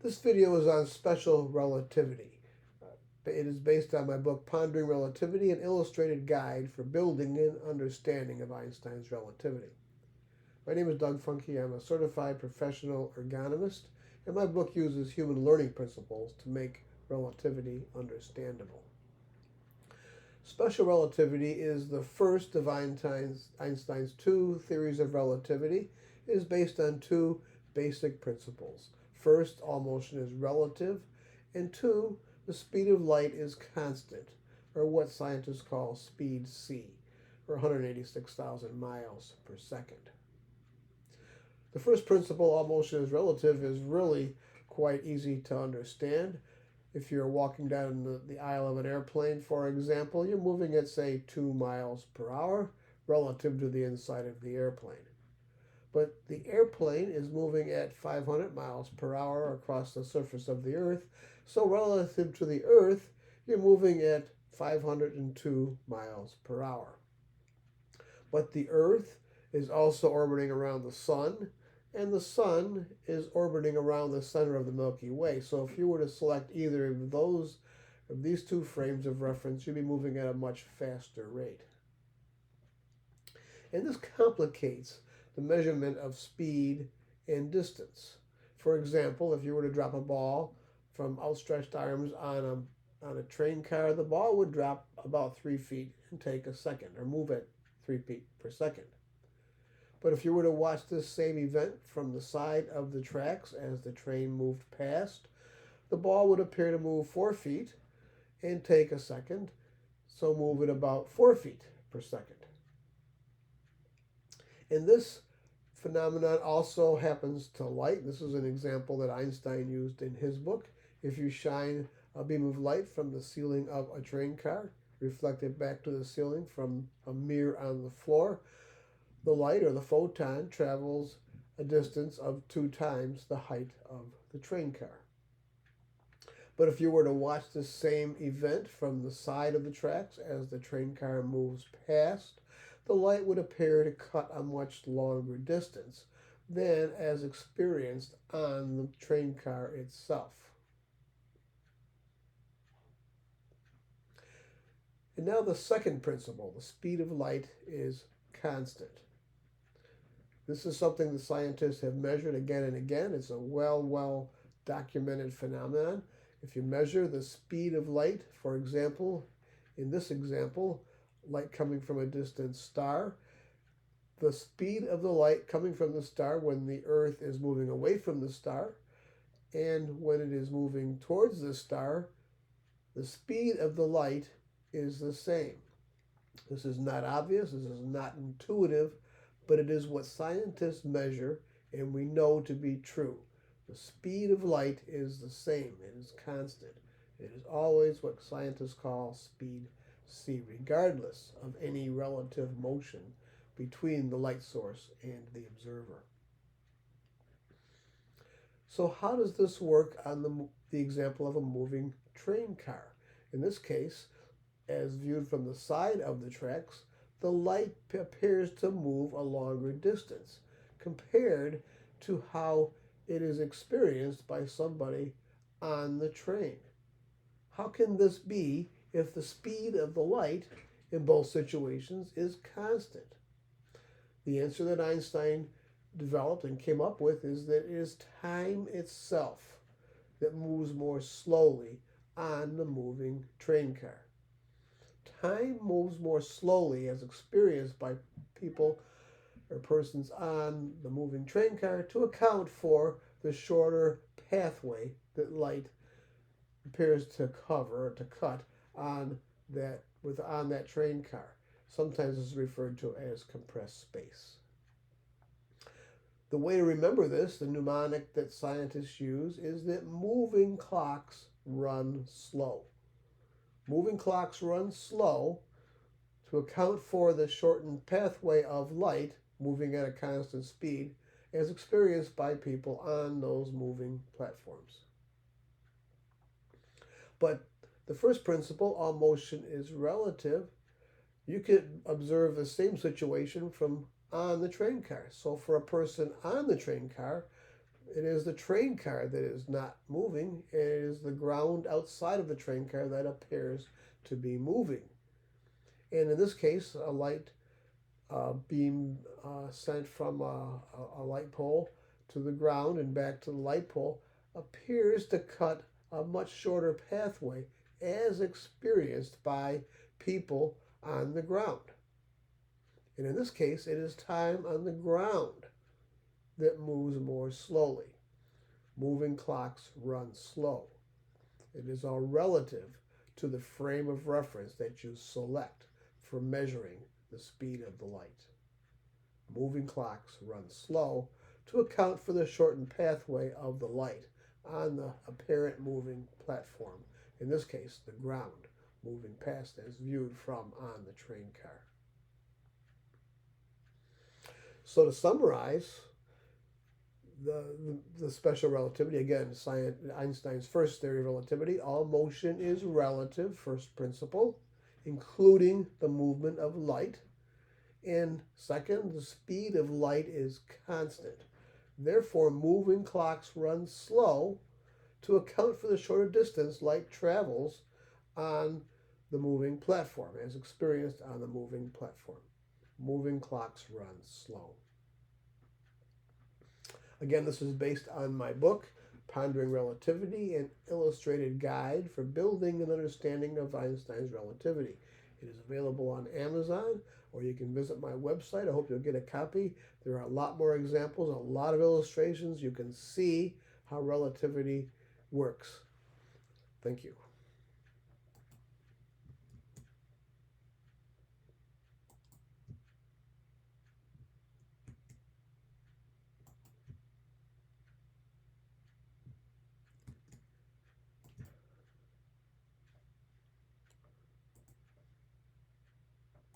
This video is on special relativity. It is based on my book Pondering Relativity, an illustrated guide for building an understanding of Einstein's relativity. My name is Doug Funke. I'm a certified professional ergonomist, and my book uses human learning principles to make relativity understandable. Special relativity is the first of Einstein's two theories of relativity. It is based on two basic principles. First, all motion is relative, and two, the speed of light is constant, or what scientists call speed c, or 186,000 miles per second. The first principle, all motion is relative, is really quite easy to understand. If you're walking down the aisle of an airplane, for example, you're moving at, say, 2 miles per hour relative to the inside of the airplane. But the airplane is moving at 500 miles per hour across the surface of the Earth, so relative to the Earth, you're moving at 502 miles per hour. But the Earth is also orbiting around the Sun, and the Sun is orbiting around the center of the Milky Way. So if you were to select either of these two frames of reference, you'd be moving at a much faster rate. And this complicates the measurement of speed and distance. For example, if you were to drop a ball from outstretched arms on a train car, the ball would drop about 3 feet and take a second, or move at 3 feet per second. But if you were to watch this same event from the side of the tracks as the train moved past, the ball would appear to move 4 feet and take a second, so move at about 4 feet per second. And this phenomenon also happens to light. This is an example that Einstein used in his book. If you shine a beam of light from the ceiling of a train car, reflect it back to the ceiling from a mirror on the floor, the light, or the photon, travels a distance of 2 times the height of the train car. But if you were to watch the same event from the side of the tracks as the train car moves past, the light would appear to cut a much longer distance than as experienced on the train car itself. And now the second principle, the speed of light is constant. This is something the scientists have measured again and again. It's a well documented phenomenon. If you measure the speed of light, for example, in this example, light coming from a distant star, the speed of the light coming from the star when the Earth is moving away from the star and when it is moving towards the star, the speed of the light is the same. This is not obvious, this is not intuitive, but it is what scientists measure and we know to be true. The speed of light is the same, it is constant. It is always what scientists call speed c, regardless of any relative motion between the light source and the observer. So how does this work on the example of a moving train car? In this case, as viewed from the side of the tracks, the light appears to move a longer distance compared to how it is experienced by somebody on the train. How can this be if the speed of the light in both situations is constant? The answer that Einstein developed and came up with is that it is time itself that moves more slowly on the moving train car. Time moves more slowly as experienced by people or persons on the moving train car to account for the shorter pathway that light appears to cover or to cut on that train car. Sometimes it's referred to as compressed space. The way to remember this, the mnemonic that scientists use, is that moving clocks run slow. Moving clocks run slow to account for the shortened pathway of light moving at a constant speed as experienced by people on those moving platforms. But the first principle, all motion is relative, you could observe the same situation from on the train car. So for a person on the train car, It is the train car that is not moving. It is the ground outside of the train car that appears to be moving. And in this case, a light beam sent from a light pole to the ground and back to the light pole appears to cut a much shorter pathway as experienced by people on the ground. And in this case, it is time on the ground that moves more slowly. Moving clocks run slow. It is all relative to the frame of reference that you select for measuring the speed of the light. Moving clocks run slow to account for the shortened pathway of the light on the apparent moving platform, in this case, the ground, moving past as viewed from on the train car. So to summarize, the special relativity, again, Einstein's first theory of relativity, all motion is relative, first principle, including the movement of light. And second, the speed of light is constant. Therefore, moving clocks run slow to account for the shorter distance light travels on the moving platform, as experienced on the moving platform. Moving clocks run slow. Again, this is based on my book, Pondering Relativity, an illustrated guide for building an understanding of Einstein's relativity. It is available on Amazon, or you can visit my website. I hope you'll get a copy. There are a lot more examples, a lot of illustrations. You can see how relativity works. Thank you.